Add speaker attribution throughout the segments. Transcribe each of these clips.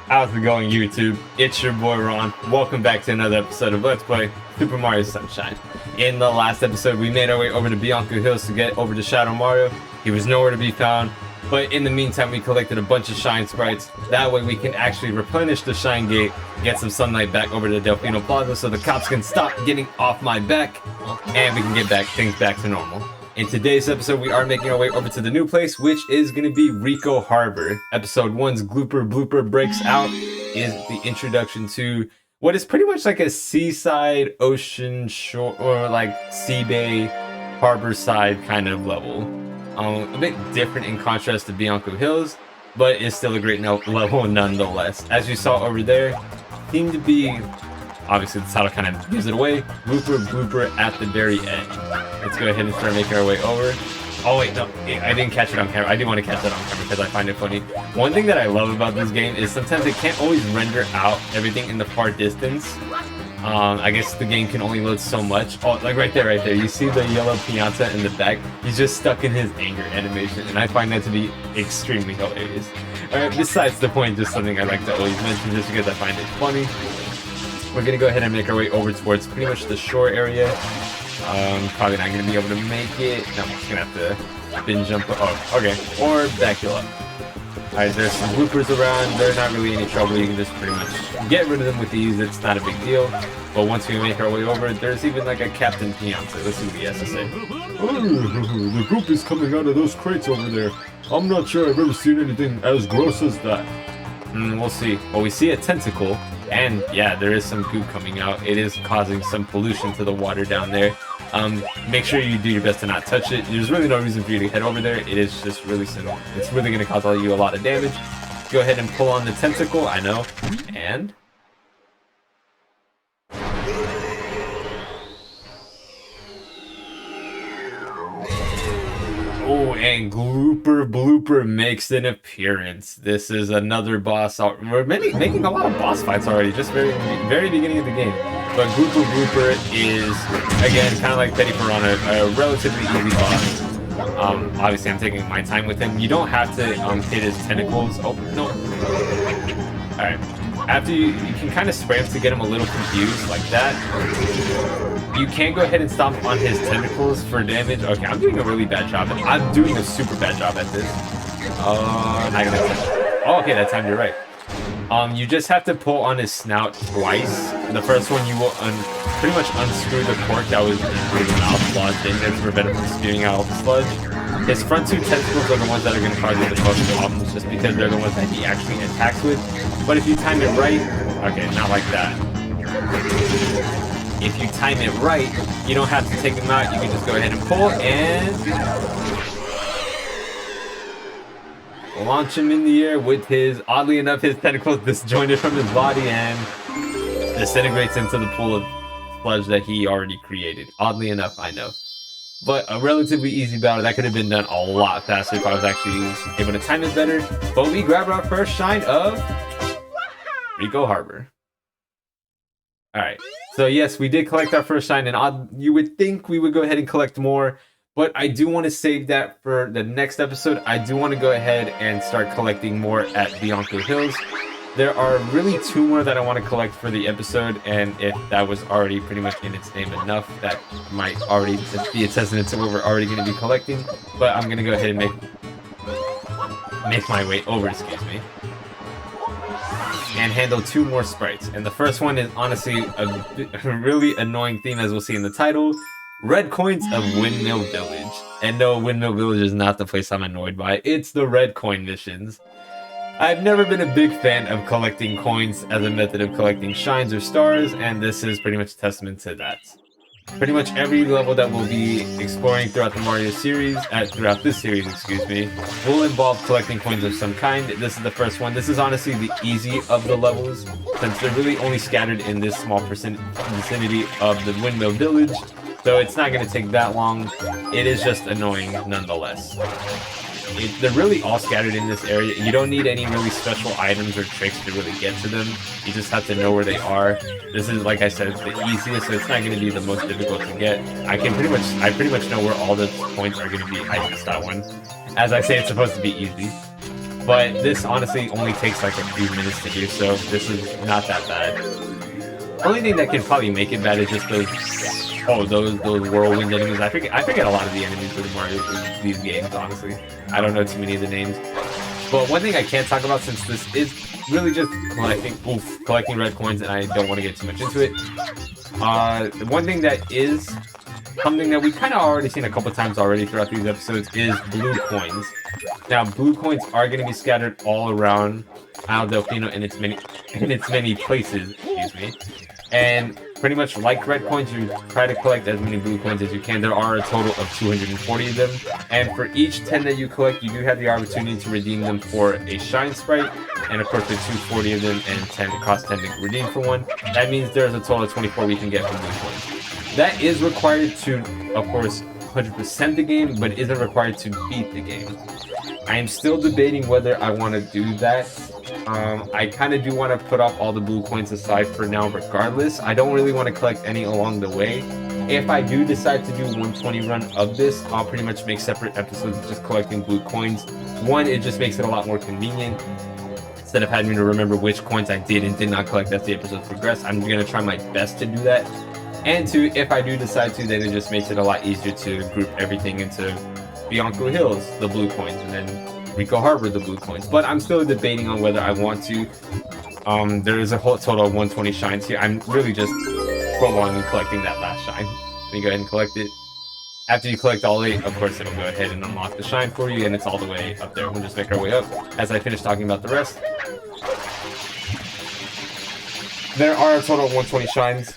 Speaker 1: How's it going, YouTube? It's your boy Ron. Welcome back to another episode of Let's Play Super Mario Sunshine. In the last episode, we made our way over to Bianco Hills to get over to Shadow Mario. He was nowhere to be found, but in the meantime, we collected a bunch of shine sprites. That way we can actually replenish the shine gate, get some sunlight back over to Delfino Plaza so the cops can stop getting off my back, and we can get things back to normal. In today's episode, we are making our way over to the new place, which is going to be Rico Harbor. Episode 1's Glooper Blooper Breaks Out is the introduction to what is pretty much like a seaside, ocean shore, or like sea bay, harbor side kind of level. A bit different in contrast to Bianco Hills, but it's still a great level nonetheless. As you saw over there, seemed to be, obviously the title kind of gives it away, Blooper at the very end. Let's go ahead and start making our way over. Oh wait, no, I didn't catch it on camera. I do want to catch that on camera because I find it funny. One thing that I love about this game is sometimes it can't always render out everything in the far distance. I guess the game can only load so much. Oh, like right there. You see the yellow Piranha in the back? He's just stuck in his anger animation, and I find that to be extremely hilarious. Alright, besides the point, just something I like to always mention just because I find it funny. We're gonna go ahead and make our way over towards pretty much the shore area. Probably not gonna be able to make it. No, I'm just gonna have to bin jump. Oh, okay. Or back you up. Alright, there's some bloopers around. They're not really any trouble. You can just pretty much get rid of them with ease. It's not a big deal. But once we make our way over, there's even like a Captain Piranha. Let's see what he has to say.
Speaker 2: Oh, the goop is coming out of those crates over there. I'm not sure I've ever seen anything as gross as that.
Speaker 1: We'll see. Well, we see a tentacle. And yeah, there is some goop coming out. It is causing some pollution to the water down there. Make sure you do your best to not touch it. There's really no reason for you to head over there. It is just really simple. It's really going to cause you a lot of damage. Go ahead and pull on the tentacle. I know. And oh, and Blooper makes an appearance. This is another boss. We're making a lot of boss fights already, just very beginning of the game. But Blooper is, again, kind of like Petty Piranha, a relatively easy boss. Obviously, I'm taking my time with him. You don't have to hit his tentacles. Oh, no. Alright. After you can kind of spray him to get him a little confused, like that. You can go ahead and stomp on his tentacles for damage. Okay, I'm doing a really bad job. I'm doing a super bad job at this. Not gonna touch. Oh, okay, that time you're right. You just have to pull on his snout twice. The first one you will pretty much unscrew the cork that was in his mouth lodged in there to prevent him from spewing out all the sludge. His front two tentacles are the ones that are going to cause you the most problems just because they're the ones that he actually attacks with. But if you time it right, okay, not like that. If you time it right, you don't have to take him out. You can just go ahead and pull and launch him in the air with his, oddly enough, his tentacles disjointed from his body and disintegrates into the pool of sludge that he already created. Oddly enough, I know. But a relatively easy battle. That could have been done a lot faster if I was actually able to time it better. But we grabbed our first shine of Rico Harbor. Alright. So yes, we did collect our first shine, and you would think we would go ahead and collect more. But I do want to save that for the next episode. I do want to go ahead and start collecting more at Bianco Hills. There are really 2 more that I want to collect for the episode, and if that was already pretty much in its name enough, that might already be a testament to what we're already going to be collecting. But I'm going to go ahead and make my way over, excuse me, and handle 2 more sprites. And the first one is honestly a really annoying theme, as we'll see in the title. Red coins of Windmill Village. And no, Windmill Village is not the place I'm annoyed by. It's the red coin missions. I've never been a big fan of collecting coins as a method of collecting shines or stars, and this is pretty much a testament to that. Pretty much every level that we'll be exploring throughout the Mario series, throughout this series, excuse me, will involve collecting coins of some kind. This is the first one. This is honestly the easy of the levels, since they're really only scattered in this small vicinity of the Windmill Village. So it's not going to take that long. It is just annoying nonetheless. They're really all scattered in this area. You don't need any really special items or tricks to really get to them. You just have to know where they are. This is, like I said, it's the easiest, so it's not going to be the most difficult to get. I pretty much know where all the points are going to be. I missed that one. As I say, it's supposed to be easy. But this honestly only takes like a few minutes to do, so this is not that bad. Only thing that can probably make it bad is just those whirlwind enemies. I forget a lot of the enemies of these games, honestly. I don't know too many of the names. But one thing I can't talk about, since this is really just collecting red coins, and I don't want to get too much into it. One thing that is something that we kind of already seen a couple times already throughout these episodes is blue coins. Now, blue coins are going to be scattered all around Isle Delfino in its many places, excuse me. And pretty much like red coins, you try to collect as many blue coins as you can. There are a total of 240 of them. And for each 10 that you collect, you do have the opportunity to redeem them for a shine sprite. And of course, there's 240 of them, and 10 cost 10 to redeem for one. That means there's a total of 24 we can get from blue coins. That is required to, of course, 100% the game, but isn't required to beat the game. I am still debating whether I want to do that. I kind of do want to put off all the blue coins aside for now regardless. I don't really want to collect any along the way. If I do decide to do 120 run of this, I'll pretty much make separate episodes of just collecting blue coins. One, it just makes it a lot more convenient. Instead of having to remember which coins I did and did not collect as the episodes progress, I'm going to try my best to do that. And two, if I do decide to, then it just makes it a lot easier to group everything into Bianco Hills, the blue coins, and then Rico Harbor, the blue coins. But I'm still debating on whether I want to. There is a whole total of 120 shines here. I'm really just prolonging collecting that last shine. Let me go ahead and collect it. After you collect all 8, of course, it'll go ahead and unlock the shine for you, and it's all the way up there. We'll just make our way up as I finish talking about the rest. There are a total of 120 shines.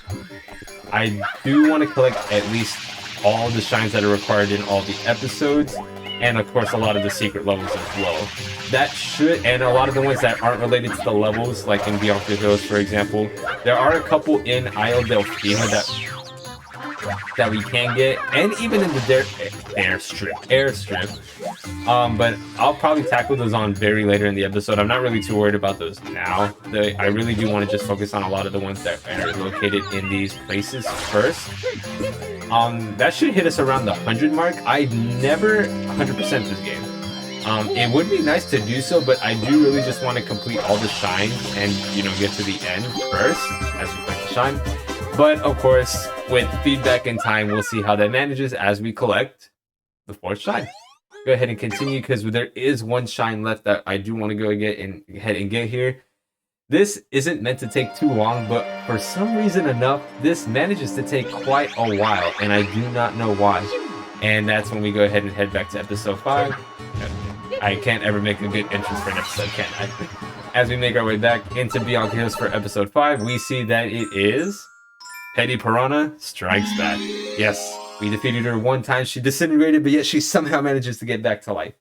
Speaker 1: I do want to collect at least all the shines that are required in all the episodes, and of course a lot of the secret levels as well. That should, and a lot of the ones that aren't related to the levels, like in Bianco Hills, for example. There are a couple in Isle Delfino that we can get, and even in the airstrip. But I'll probably tackle those on very later in the episode. I'm not really too worried about those now. I really do want to just focus on a lot of the ones that are located in these places first. That should hit us around the 100 mark. I never 100% this game. It would be nice to do so, but I do really just want to complete all the shines and, get to the end first as we collect the shine. But of course, with feedback and time, we'll see how that manages as we collect the 4th shine. Go ahead and continue, because there is 1 shine left that I do want to go ahead and get here. This isn't meant to take too long, but for some reason enough, this manages to take quite a while, and I do not know why. And that's when we go ahead and head back to episode 5. I can't ever make a good entrance for an episode, can I? As we make our way back into Bianco Hills for episode 5, we see that it is Petty Piranha Strikes Back. Yes, we defeated her 1 time. She disintegrated, but yet she somehow manages to get back to life.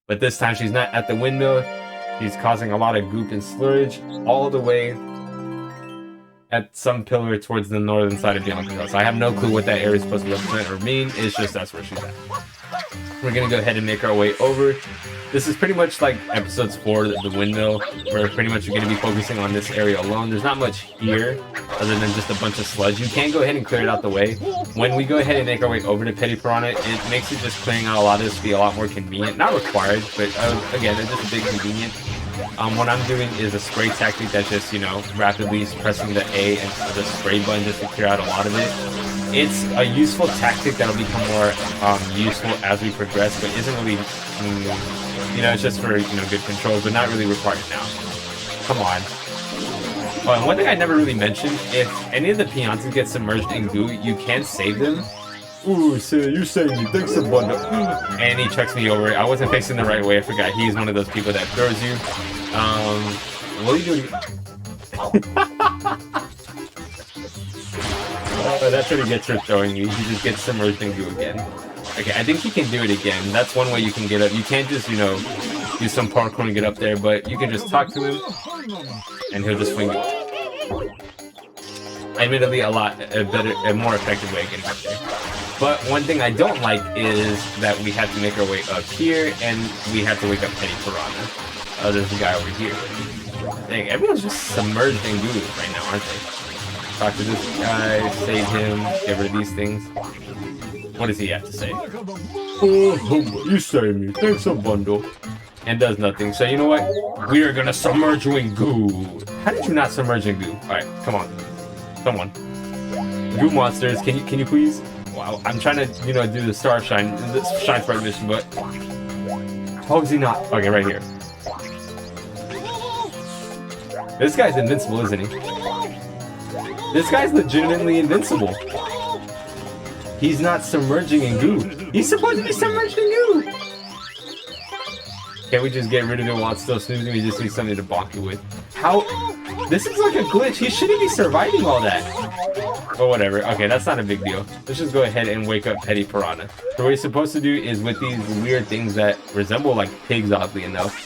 Speaker 1: But this time she's not at the windmill. She's causing a lot of goop and slurge all the way at some pillar towards the northern side of Bianco Hills. I have no clue what that area is supposed to represent or mean. It's just that's where she's at. We're going to go ahead and make our way over. This is pretty much like episodes 4, the windmill, where pretty much you're going to be focusing on this area alone. There's not much here other than just a bunch of sludge. You can go ahead and clear it out the way. When we go ahead and make our way over to Petty Piranha, it makes it just clearing out a lot of this be a lot more convenient. Not required, but again, it's just a big convenient. What I'm doing is a spray tactic that's just, rapidly pressing the A and the spray button just to clear out a lot of it. It's a useful tactic that'll become more useful as we progress, but isn't really, it's just for, good controls, but not really required now. Come on. One thing I never really mentioned, if any of the Piantas get submerged in goo, you can save them.
Speaker 2: Ooh, say you saved me. Thanks a bunch.
Speaker 1: And he chucks me over. I wasn't facing the right way. I forgot. He's one of those people that throws you. What are you doing? That's what he gets for throwing you. He just gets submerged in goo again. Okay, I think he can do it again. That's one way you can get up. You can't just, do some parkour and get up there, but you can just talk to him, and he'll just swing you. Admittedly, a more effective way of getting up there. But one thing I don't like is that we have to make our way up here, and we have to wake up Petty Piranha. Oh, there's a guy over here. Dang, everyone's just submerged in goo right now, aren't they? Talk to this guy, save him, get rid of these things. What does he have to say?
Speaker 2: Oh, you saved me. Thanks a bundle.
Speaker 1: and does nothing. So you know what? We are gonna submerge you in goo. How did you not submerge in goo? All right, come on, come on. Goo monsters, can you please? Wow, I'm trying to do the star shine, the shine sprite mission, but how is he not? Okay, right here. This guy's invincible, isn't he? This guy's legitimately invincible. He's not submerging in goo. He's supposed to be submerged in goo. Can't we just get rid of it while it's still snoozing? We just need something to bonk it with. How? This is like a glitch. He shouldn't be surviving all that. Or whatever. Okay, that's not a big deal. Let's just go ahead and wake up Petty Piranha. So what you're supposed to do is with these weird things that resemble like pigs, oddly enough.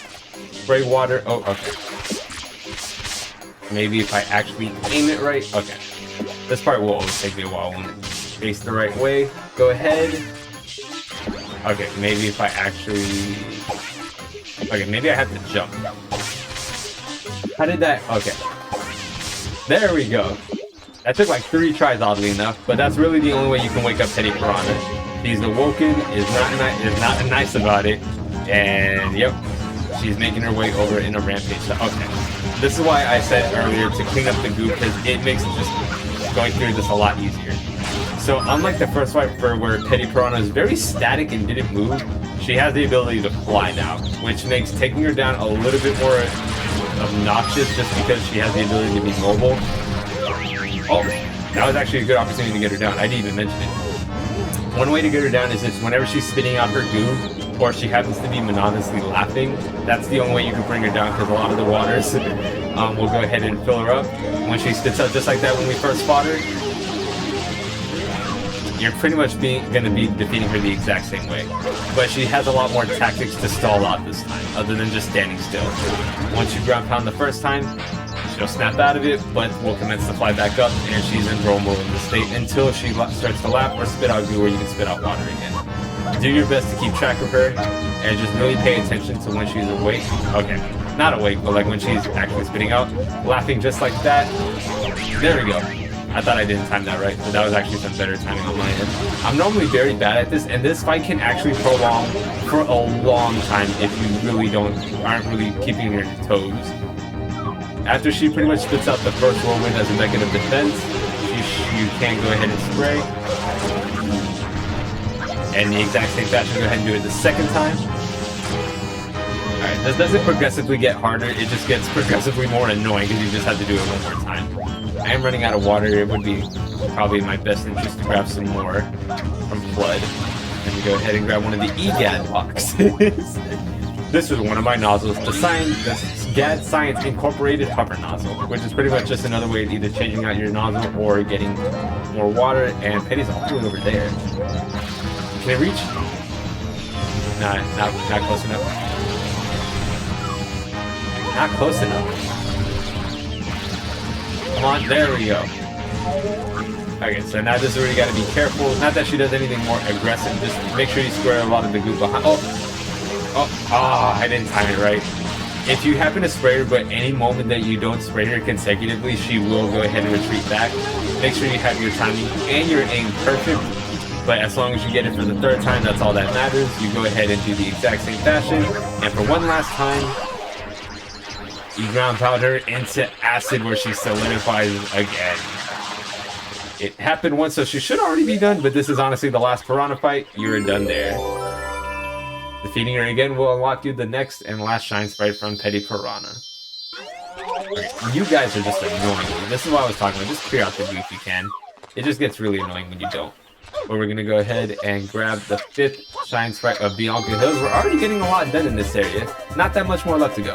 Speaker 1: Spray water. Oh, okay. Maybe if I actually aim it right. Okay. This part will always take me a while when it's faced the right way. Go ahead. Okay, maybe if I actually... Okay, maybe I have to jump. How did that... Okay. There we go. That took like 3 tries, oddly enough, but that's really the only way you can wake up Petty Piranha. She's awoken, is not nice about it, and yep, she's making her way over in a rampage. So, okay. This is why I said earlier to clean up the goo, because it makes just going through this a lot easier. So unlike the first fight where Petty Piranha is very static and didn't move, she has the ability to fly now, which makes taking her down a little bit more obnoxious just because she has the ability to be mobile. Oh, that was actually a good opportunity to get her down. I didn't even mention it. One way to get her down is just whenever she's spitting out her goo, or she happens to be monotonously laughing, that's the only way you can bring her down, because a lot of the waters will go ahead and fill her up. When she spits out just like that when we first fought her, you're pretty much going to be defeating her the exact same way. But she has a lot more tactics to stall out this time, other than just standing still. Once you ground pound the first time, she'll snap out of it, but will commence to fly back up, and she's in roll mode in the state until she starts to lap or spit out goo, where you can spit out water again. Do your best to keep track of her, and just really pay attention to when she's awake. Okay, not awake, but like when she's actually spitting out, laughing just like that. There we go. I thought I didn't time that right, but that was actually some better timing on my end. I'm normally very bad at this, and this fight can actually prolong for a long time if you really aren't really keeping your toes. After she pretty much spits out the first whirlwind as a method of defense, you can go ahead and spray. And the exact same fashion, go ahead and do it the second time. Alright, this doesn't progressively get harder, it just gets progressively more annoying because you just have to do it one more time. I am running out of water. It would be probably in my best interest to grab some more from Flood. Let me go ahead and grab one of the EGAD boxes. This is one of my nozzles, the GAD Science Incorporated Hover Nozzle, which is pretty much just another way of either changing out your nozzle or getting more water, and Petty's all the way over there. Can it reach? Nah, not close enough. Not close enough. Come on, there we go. Okay, so now this is where you gotta be careful. Not that she does anything more aggressive, just make sure you square a lot of the goo behind. I didn't time it right. If you happen to spray her, but any moment that you don't spray her consecutively, she will go ahead and retreat back. Make sure you have your timing and your aim perfect, but as long as you get it for the 3rd time, that's all that matters. You go ahead and do the exact same fashion, and for one last time, you ground pound her into acid where she solidifies again. It happened once, so she should already be done, but this is honestly the last Piranha fight. You're done there. Defeating her again will unlock you the next and last Shine Sprite from Petty Piranha. Okay, you guys are just annoying me. This is what I was talking about. Just clear out the goo if you can. It just gets really annoying when you don't. But we're going to go ahead and grab the 5th Shine Sprite of Bianca Hills. We're already getting a lot done in this area. Not that much more left to go.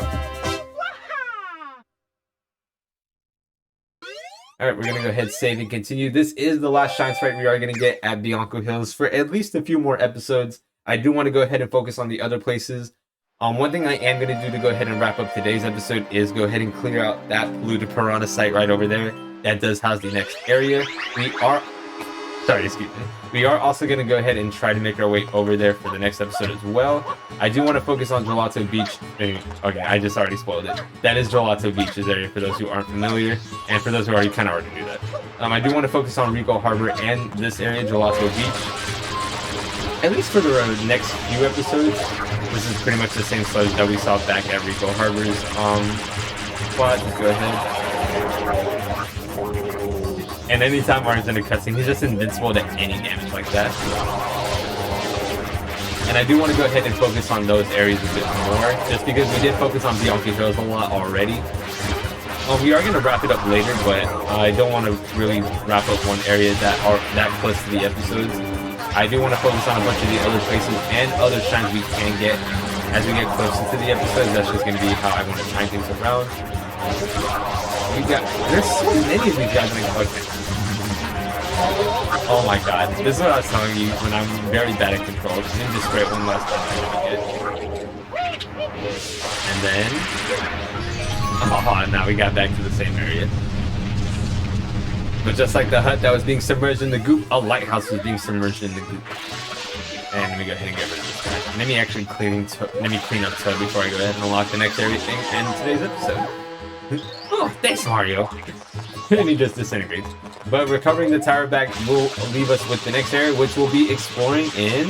Speaker 1: Alright, we're going to go ahead, save, and continue. This is the last Shine Sprite we are going to get at Bianca Hills for at least a few more episodes. I do want to go ahead and focus on the other places. One thing I am going to do to go ahead and wrap up today's episode is go ahead and clear out that polluted Piranha site right over there. That does house the next area. We are also going to go ahead and try to make our way over there for the next episode as well. I do want to focus on Gelato Beach. Okay, I just already spoiled it. That is Gelato Beach's area for those who aren't familiar, and for those who are, you kind of already knew that. I do want to focus on Rico Harbor and this area, Gelato Beach. at least for the next few episodes, this is pretty much the same sludge that we saw back at Rico Harbor's spot. Just go ahead. And anytime Mario's in a cutscene, he's just invincible to any damage like that. And I do want to go ahead and focus on those areas a bit more, just because we did focus on Bianca Hills a lot already. We are going to wrap it up later, but I don't want to really wrap up one area that are that close to the episodes. I do want to focus on a bunch of the other places and other shines we can get as we get closer to the episodes. That's just going to be how I want to shine things around. There's so many of these guys in the collection. Oh my god, this is what I was telling you when I'm very bad at control. Ninja spray one last time I'm gonna get. And then... oh, now we got back to the same area. But just like the hut that was being submerged in the goop, a lighthouse was being submerged in the goop. And let me go ahead and get rid of this guy. Let me actually clean up Toad before I go ahead and unlock the next area thing in today's episode. Oh, thanks Mario! And he just disintegrates. But recovering the tower back will leave us with the next area, which we'll be exploring in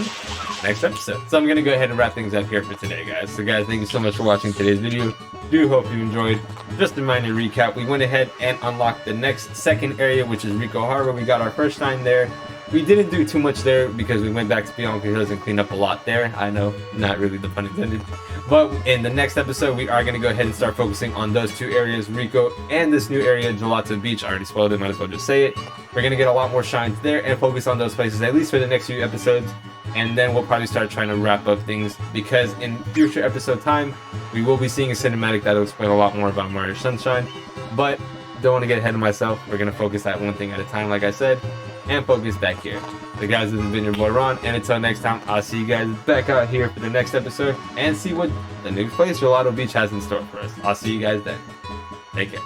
Speaker 1: next episode. So I'm going to go ahead and wrap things up here for today, guys. So guys, thank you so much for watching today's video. Do hope you enjoyed. Just a minor recap, we went ahead and unlocked the next second area, which is Rico Harbor. We got our first time there. We didn't do too much there because we went back to Bianca Hills and cleaned up a lot there. I know, not really the pun intended. But in the next episode, we are going to go ahead and start focusing on those two areas, Rico and this new area, Gelato Beach. I already spoiled it, might as well just say it. We're going to get a lot more shines there and focus on those places, at least for the next few episodes. And then we'll probably start trying to wrap up things because in future episode time, we will be seeing a cinematic that'll explain a lot more about Mario Sunshine. But don't want to get ahead of myself. We're going to focus at one thing at a time, like I said, and focus back here. So guys, this has been your boy Ron, and until next time, I'll see you guys back out here for the next episode and see what the new place Gelato Beach has in store for us. I'll see you guys then. Take care.